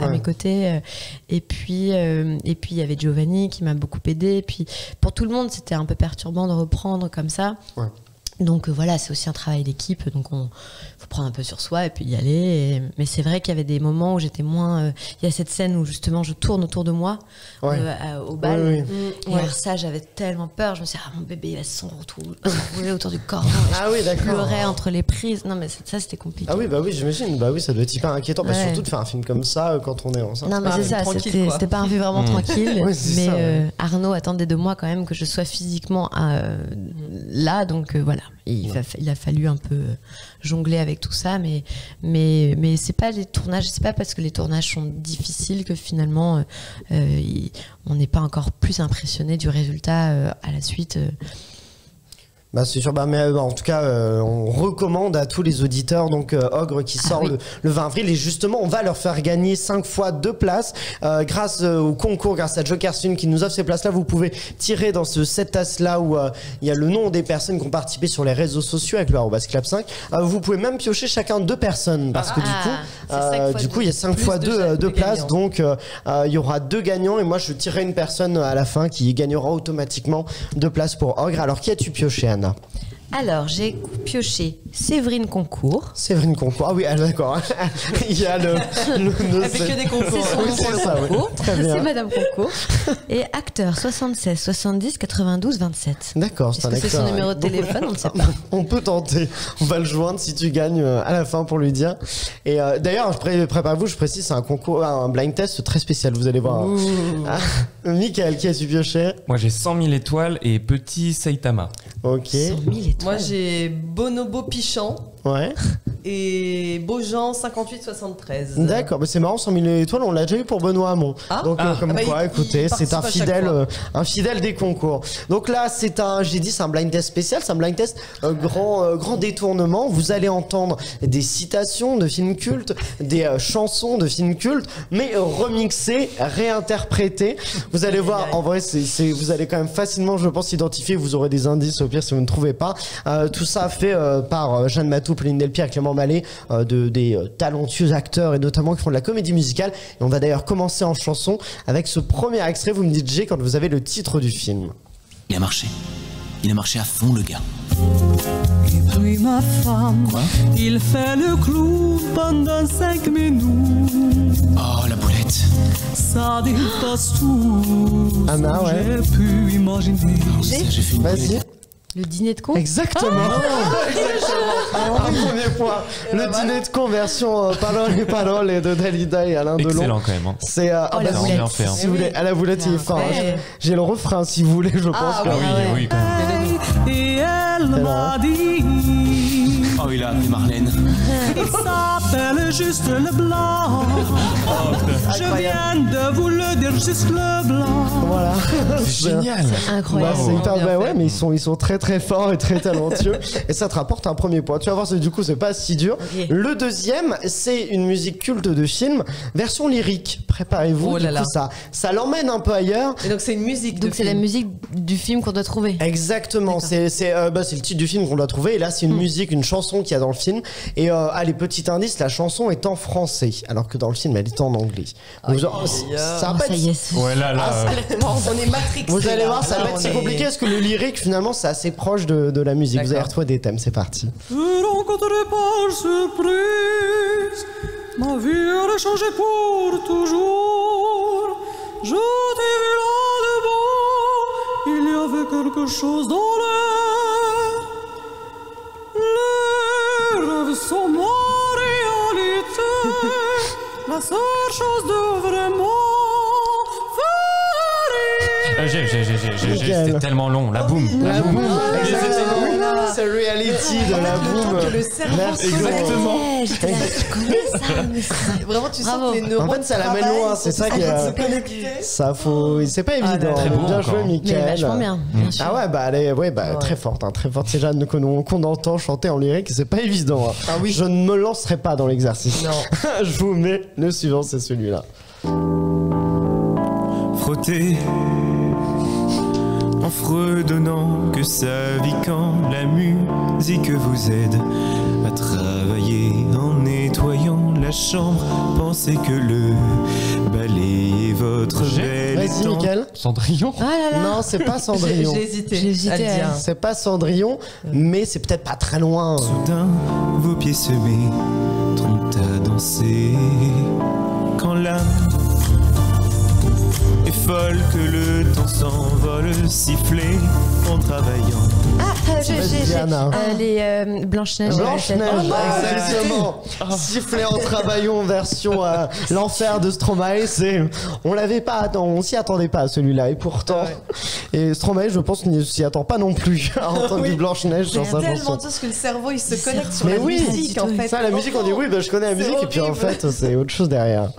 à mes côtés. Et puis il y avait Giovanni qui m'a beaucoup aidée. Et puis pour tout le monde, c'était un peu perturbant de reprendre comme ça. Donc voilà, c'est aussi un travail d'équipe, donc il faut prendre un peu sur soi et puis y aller. Mais c'est vrai qu'il y avait des moments où j'étais moins... Il y a cette scène où justement je tourne autour de moi au bal. Et alors ça, j'avais tellement peur. Je me suis dit, mon bébé il va s'enrouler autour du cordon. Je pleurais entre les prises. Non mais ça, c'était compliqué. Ah oui, j'imagine. Ça doit être hyper inquiétant. Surtout de faire un film comme ça quand on est enceinte. Non mais c'est ça, c'était pas un film vraiment tranquille. Arnaud attendait de moi quand même que je sois physiquement là, donc voilà. Il a fallu un peu jongler avec tout ça, mais c'est pas les tournages, c'est pas parce que les tournages sont difficiles que finalement on n'est pas encore plus impressionné du résultat à la suite. C'est sûr, mais en tout cas, on recommande à tous les auditeurs, donc Ogre qui sort le 20 avril, et justement, on va leur faire gagner 5 fois 2 places grâce au concours, grâce à Joker Film qui nous offre ces places-là. Vous pouvez tirer dans cette tasse-là où il y a le nom des personnes qui ont participé sur les réseaux sociaux avec le @clap5. Vous pouvez même piocher chacun 2 personnes parce que du coup, il y a 5 fois 2 places, donc il y aura 2 gagnants, et moi je tirerai une personne à la fin qui gagnera automatiquement 2 places pour Ogre. Alors, qui as-tu pioché, Anna? Alors, j'ai pioché Séverine Concours. Séverine Concours, ah oui, d'accord. Il y a le elle fait que des concours. C'est Madame Concours. Et acteur 76 70 92 27. D'accord, c'est un acteur. C'est son numéro de téléphone, on ne sait pas. On peut tenter. On va le joindre si tu gagnes à la fin pour lui dire. Et d'ailleurs, préparez-vous, je précise, c'est un concours, un blind test très spécial, vous allez voir. Mickaël, qui as-tu pioché? Moi, j'ai 100 000 étoiles et Petit Saitama. Ok. 100 000 étoiles. Moi, j'ai Bonobo Pichant. Ouais. Et Beaujean 58-73. D'accord, c'est marrant, 100 000 étoiles, on l'a déjà eu pour Benoît Hamon. Donc écoutez, c'est un fidèle des concours. Donc là, c'est un blind test spécial, c'est un blind test grand détournement. Vous allez entendre des citations de films cultes, des chansons de films cultes, mais remixées, réinterprétées. Vous allez voir, en vrai, vous allez quand même facilement, je pense, identifier. Vous aurez des indices au pire si vous ne trouvez pas. Tout ça fait par Jeanne Matou, Pauline Delpierre, Clément Mallet, des talentueux acteurs et notamment qui font de la comédie musicale. Et on va d'ailleurs commencer en chanson avec ce premier extrait. Vous me dites G quand vous avez le titre du film. Il a marché à fond, le gars. Et puis ma femme, quoi? Il fait le clou pendant 5 minutes. Oh, la boulette. Ça dépasse tout. Anna, J'ai pu imaginer. J'ai fait une boulette. Le dîner de con. Exactement. Exactement. Un premier point. Le dîner de con version Parole et de Dalida et Alain Delon. Excellent quand même. C'est la boulette. Si vous voulez, à la boulette, il est fort. J'ai le refrain si vous voulez, je pense. Oui, quand même. Et elle m'a dit. Oh, il a appelé Marlène. Il s'appelle c'est juste le blanc. Je viens de vous le dire, juste le blanc. Voilà. C'est génial. Incroyable. C'est hyper Bien bien, fait. ouais, mais ils sont très très forts et très talentueux. Et ça te rapporte un premier point. Tu vas voir, du coup, c'est pas si dur. Ok. Le deuxième, c'est une musique culte de film, version lyrique. Préparez-vous. Oh là du là. coup, ça l'emmène un peu ailleurs. Et donc c'est une musique. Donc c'est la musique du film qu'on doit trouver. Exactement, c'est le titre du film qu'on doit trouver et là c'est une musique, une chanson qu'il y a dans le film et allez, petit indice, la chanson est en français alors que dans le film elle est en anglais. Ça va pas Ça être- y est. Ouais, là. On est matrixés. Vous allez là. voir, ça va Là, être on si est- compliqué parce que le lyrique finalement c'est assez proche de la musique. Vous allez D'accord. retrouver des thèmes, c'est parti. Je rencontrerai par surprise. Ma vie aurait changé pour toujours. Je t'ai vu là-debout. Il y avait quelque chose dans l'air. Les rêves sont ma réalité. La seule chose de vraiment Nickel. C'était tellement long. La boum. La boum, là exactement. là. C'est reality de la boum. Que le cerveau Merci. Exactement. Ouais, j'étais là, tu connais ça, mais ça. Vraiment, tu Bravo. sens que les neurones En fait, ça l'amène travaillent, loin, ils c'est sont ça qui en train de est- se connecter. Ça faut, c'est pas évident. très beau Bien encore. joué, Mais Mickaël. vachement bien, bien sûr. Ah ouais, bah elle est très forte, hein, très forte. C'est Jeanne qu'on entend chanter en lyrique, c'est pas évident. Hein. Ah oui. Je ne me lancerai pas dans l'exercice. Non. Je vous mets le suivant, c'est celui-là. Frotter en fredonnant que ça vit quand la musique vous aide à travailler en nettoyant la chambre. Pensez que le balai est votre belle Vas-y, étang- Mickaël. Cendrillon. Ah là là. Non, c'est pas Cendrillon. J'ai hésité. J'ai hésité à le à- dire. C'est pas Cendrillon, mais c'est peut-être pas très loin. Soudain, vos pieds se mettront à danser. Quand l'âme est folle, que le temps s'envole, siffler en travaillant. Vas-y, Diana. Les Blanche-Neige. Blanche-Neige, Ah, exactement. Siffler en travaillant version l'enfer de Stromae, on l'avait pas, on s'y attendait pas à celui-là et pourtant, et Stromae, je pense, ne s'y attend pas non plus à entendre Oui. du Blanche-Neige sur C'est sa tellement chanson. dur parce que le cerveau il se connecte sur Mais la oui, musique en fait. ça, la musique, on dit oui, bah, je connais la C'est musique, et puis en horrible. fait, c'est autre chose derrière.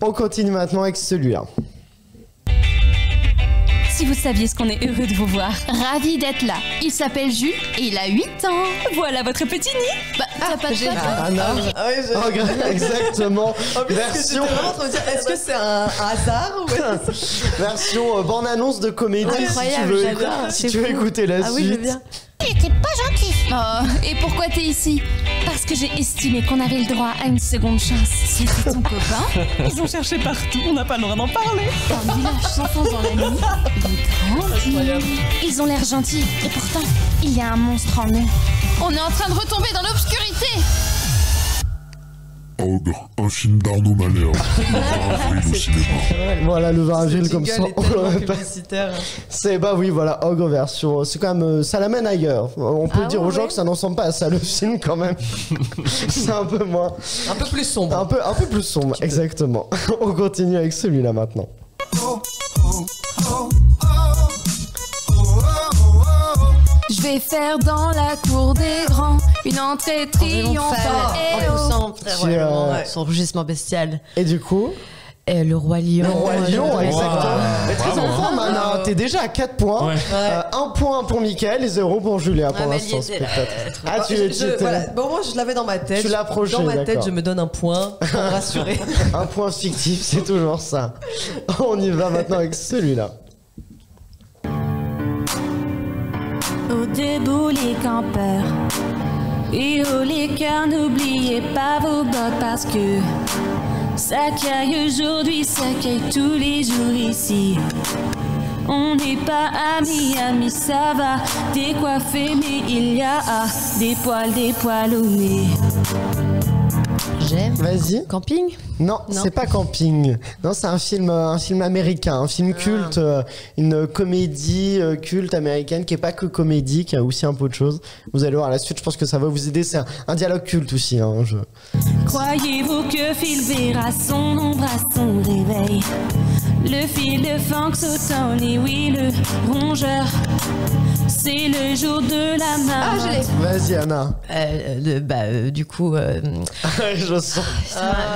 On continue maintenant avec celui-là. Si vous saviez ce qu'on est heureux de vous voir. Ravi d'être là. Il s'appelle Jules et il a 8 ans. Voilà votre petit nid. Bah, t'as pas de j'ai- papa. Anna, Ah oui, je- oh, exactement. En plus, Version, j'étais vraiment en train de dire, est-ce que c'est un hasard ou version bande-annonce de comédie, si tu Incroyable, veux, j'adore, si c'est tu veux fou. écouter la Ah oui, je veux suite. bien. T'es pas gentil. Oh, et pourquoi t'es ici? Parce que j'ai estimé qu'on avait le droit à une seconde chance. C'était ton copain. Ils ont cherché partout, on n'a pas le droit d'en parler. Un village s'enfonce dans la nuit. Il grandit. Incroyable. Ils ont l'air gentils. Et pourtant, il y a un monstre en eux. On est en train de retomber dans l'obscurité. Ogre, un film d'Arnaud Malherbe. En avril au cinéma. Voilà le Virgile comme ça, jingle est on tellement l'aurait pas. publicitaire. C'est bah oui, voilà, Ogre version. C'est quand même, ça l'amène ailleurs. On peut Ah dire ouais, aux gens ouais. que ça n'en ressemble pas à ça le film quand même. C'est un peu moins, Un peu plus sombre. un peu plus sombre, exactement. On continue avec celui-là maintenant. Je vais faire dans la cour des grands une entrée triomphale. Eh En oh. poussant très Qui, royalement son rugissement bestial. Et du coup, Le Roi Lion. le Roi Lion, exactement. Mais très Bravo, en forme, Anna. T'es déjà à 4 points. Ouais. 1 point pour Mickaël et 0 pour Julien pour Ah, mais l'instant. il était là, peut-être. Ah, tu étais Voilà. Bon, moi je l'avais dans ma tête. Tu l'as approché, Dans ma tête, d'accord. je me donne un point pour me rassurer. Un point fictif, c'est toujours ça. On y va maintenant avec celui-là. Au debout les campeurs et au les cœurs, n'oubliez pas vos bottes parce que ça caille aujourd'hui, ça caille tous les jours ici. On n'est pas amis, ça va décoiffer, mais il y a des poils au nez. J'aime. Vas-y. Camping. Non, Non. c'est pas Camping. Non, c'est un film américain, un film culte, une comédie culte américaine qui est pas que comédie, qui a aussi un peu de choses. Vous allez voir la suite, je pense que ça va vous aider. C'est un dialogue culte aussi. Hein, Croyez-vous que Phil verra son ombre à son réveil? Le fil de Frank Sotoni, oui, le rongeur. c'est le jour de la main. Ah, je l'ai. Vas-y, Anna. Du coup. Je sens.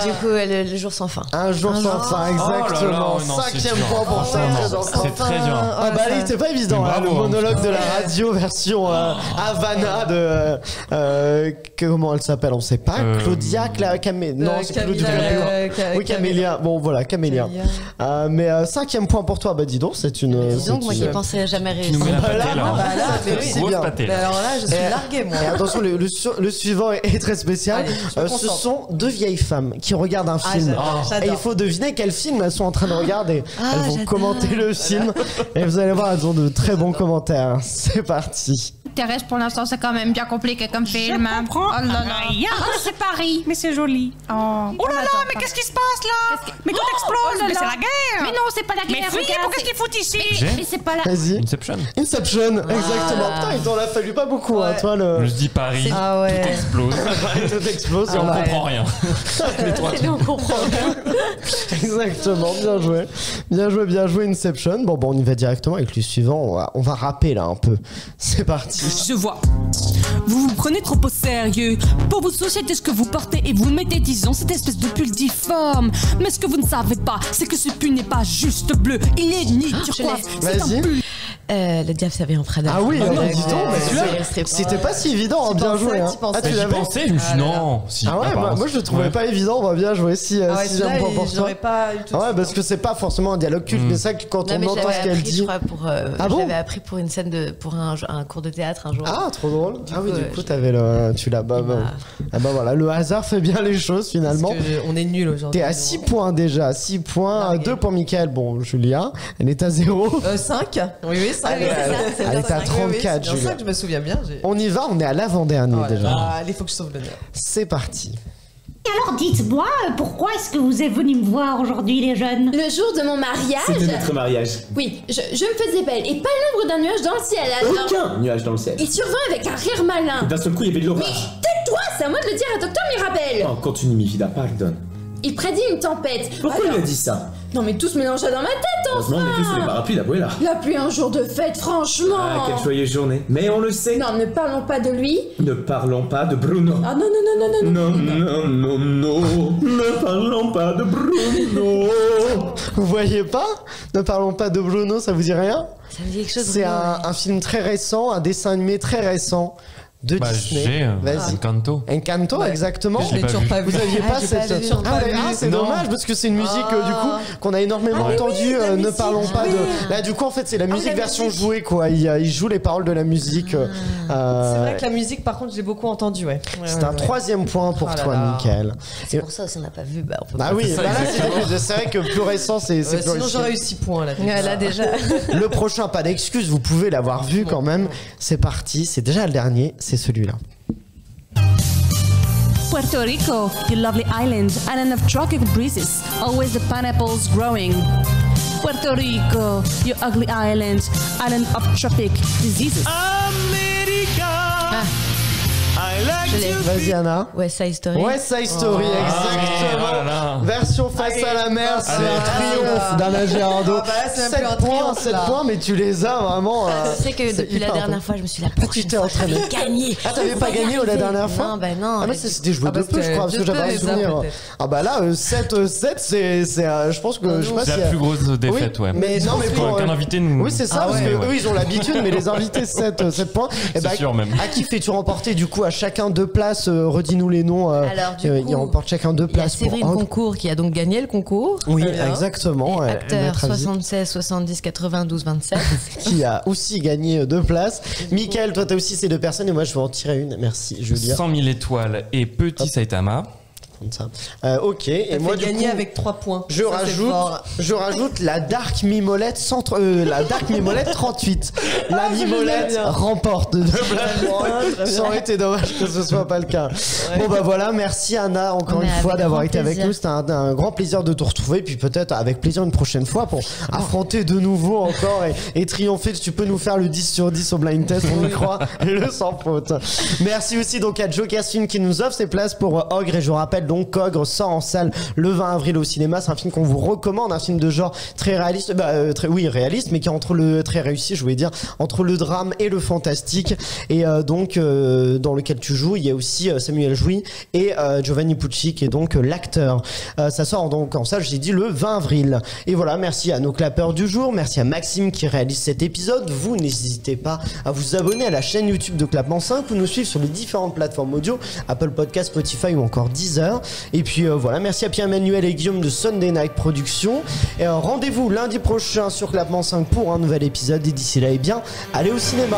Du coup, le jour sans fin. Un jour sans fin, exactement. Oh là là, non, 5e c'est point pour dur. toi. C'est très dur. Ah bah allez, c'était pas évident, hein, le monologue de la radio version Havana de comment elle s'appelle, on sait pas. Claudia, non, c'est Claudia. Oui, Camélia. Bon voilà, Camélia. Mais 5e point pour toi, bah dis donc, c'est une. Dis donc, moi qui pensais jamais réussir. Tu nous mets la pâtée là. c'est bien. Alors là, je suis larguée, moi. Et attention, le suivant est très spécial. Allez, ce sont deux vieilles femmes qui regardent un film. j'adore. Et il faut deviner quel film elles sont en train de regarder. Elles vont j'adore. commenter le film. Et vous allez voir, elles ont de très bons commentaires. C'est parti. Thérèse, pour l'instant, c'est quand même bien compliqué comme film. Je comprends. Oh là là. C'est Paris, mais c'est joli. Oh là là, mais qu'est-ce qui se passe là? Mais tout explose, mais c'est la guerre. Mais non, c'est pas la Mais guerre. Philippe, regarde, qu'est-ce qu'ils foutent ici? Mais c'est pas la. Vas-y. Inception. Inception, exactement. Putain, il t'en a fallu pas beaucoup, hein, toi. Je dis Paris, Ah ouais. tout explose. Tout explose. Et on comprend rien. On comprend. Exactement, bien joué. Bien joué, Inception. Bon, on y va directement avec le suivant. On va rapper là un peu. C'est parti. Je vois. Vous vous prenez trop au sérieux. Pour vous société, ce que vous portez et vous mettez, disons, cette espèce de pull difforme. Mais ce que vous ne savez pas, c'est que ce pull n'est pas juste bleu. Il est ni turquoise. C'est un Vas-y. pull. Le diable savait en Prada. Ah oui, non, dis donc, mais c'était pas si évident, hein, bien joué. Hein. Ah, tu J'y l'avais pensais, je me suis dit non. Si, Ah ouais, moi je le trouvais pas évident, on va bien jouer. Sixième point pour toi. J'aurais pas eu tout Ouais, parce que c'est pas forcément un dialogue culte, mais ça, quand on entend ce qu'elle dit. Je l'avais appris pour une scène pour un cours de théâtre un jour. Ah, trop drôle. Ah oui, du coup, t'avais le. Tu l'as. Ah bah voilà, le hasard fait bien les choses finalement. On est nuls aujourd'hui. T'es à 6 points déjà, 6 points, 2 pour Mickaël. Bon, Julia, elle est à 0. 5. Oui, 5. Elle est à 34, Julia. C'est ça que je me souviens bien. On y va, on est à l'avant-dernier déjà. Allez, il faut que je sauve l'honneur. C'est parti. Et alors dites-moi, pourquoi est-ce que vous êtes venus me voir aujourd'hui les jeunes? Le jour de mon mariage. C'était notre mariage. Oui, je me faisais belle et pas l'ombre d'un nuage dans le ciel. Alors... Aucun nuage dans le ciel. Il survint avec un rire malin. D'un seul coup, il y avait de Mais l'orage. tais-toi, c'est à moi de le dire à Docteur Mirabel. Oh, continue, Mifida, pardonne. Il prédit une tempête. Pourquoi il a dit ça? Non mais tout se mélangeait dans ma tête, Heureusement, on était sous le parapluie d'Abuela. La pluie un jour de fête, franchement. Ah, quelle joyeuse journée. Mais on le sait. Non, ne parlons pas de lui. Ne parlons pas de Bruno. Ah non, non, non, non, non. Non. Ne parlons pas de Bruno. Vous voyez pas? Ne parlons pas de Bruno, ça vous dit rien? Ça me dit quelque chose. C'est un film très récent, un dessin animé très récent de Disney. Vas-y. Encanto. Encanto, ouais. Exactement. Je l'ai toujours pas vu. Vous aviez pas cette. C'est dommage parce que c'est une musique du coup qu'on a énormément entendue. Ne parlons pas de. Là, du coup, en fait, c'est la musique version jouée quoi. Il joue les paroles de la musique. C'est vrai que la musique, par contre, j'ai beaucoup entendu, ouais. C'est un 3e point pour toi, Mickaël. C'est pour ça aussi on n'a pas vu. Ah oui, c'est vrai que plus récent, c'est plus réussi. Sinon, j'aurais eu 6 points là. Là déjà. Le prochain, pas d'excuse, vous pouvez l'avoir vu quand même. C'est parti, c'est déjà le dernier, c'est celui-là. Puerto Rico, you lovely island of tropical breezes, always the pineapples growing. Puerto Rico, you ugly island of tropic diseases. America. Vas-y Anna. West Side Story. West Side Story, exactement. Version face à la mer, c'est un triomphe d'Anna Girardot. 7 points, mais tu les as vraiment. Tu sais que depuis la dernière fois, je me suis dit tu t'es entraîné. Gagné. Ah, t'avais pas gagné la dernière fois? Non, bah non. Ah, mais c'était joué de peu, je crois, parce que j'avais un souvenir. Ah, bah là, 7, c'est. Je pense que. C'est la plus grosse défaite, ouais. Mais non, mais pour qu'un invité nous. Oui, c'est ça, parce que eux, ils ont l'habitude, mais les invités, 7 points. C'est sûr, même. À qui fais-tu remporter du coup à chacun 2 places? Redis-nous les noms. Alors, du coup, ils remportent chacun 2 places. Il y a Séverine Concours qui a donc gagné le concours. Oui, exactement. Acteur 76, 70, 92, 27. Qui a aussi gagné 2 places. Mickaël, toi, t'as aussi ces 2 personnes et moi, je vais en tirer une. Merci, Julia. 100 000 étoiles et Petit Saitama. Ça. Ok, et moi du gagné coup, avec 3 points. Je rajoute la Dark Mimolette la Dark Mimolette 38. La Mimolette remporte 2 places. Ça aurait été dommage que ce soit pas le cas. Bon bah voilà, merci Anna encore une fois d'avoir été avec nous. C'était un grand plaisir de te retrouver, puis peut-être avec plaisir une prochaine fois pour affronter de nouveau encore et triompher. Tu peux nous faire le 10 sur 10 au blind test, on y croit, le sans faute. Merci aussi donc à Joe Cassin qui nous offre ses places pour Ogre, et je vous rappelle donc donc Cogre sort en salle le 20 avril au cinéma. C'est un film qu'on vous recommande, un film de genre très réaliste, réaliste, mais qui est très réussi, je voulais dire, entre le drame et le fantastique. Et donc dans lequel tu joues, il y a aussi Samuel Jouy et Giovanni Pucci qui est donc l'acteur. Ça sort donc en salle, j'ai dit, le 20 avril. Et voilà, merci à nos clappeurs du jour, merci à Maxime qui réalise cet épisode. Vous n'hésitez pas à vous abonner à la chaîne YouTube de Clapement 5 ou nous suivre sur les différentes plateformes audio, Apple Podcast, Spotify ou encore Deezer. Et puis voilà, merci à Pierre-Emmanuel et Guillaume de Sunday Night Productions. Et rendez-vous lundi prochain sur Clapement 5 pour un nouvel épisode. Et d'ici là, eh bien, allez au cinéma.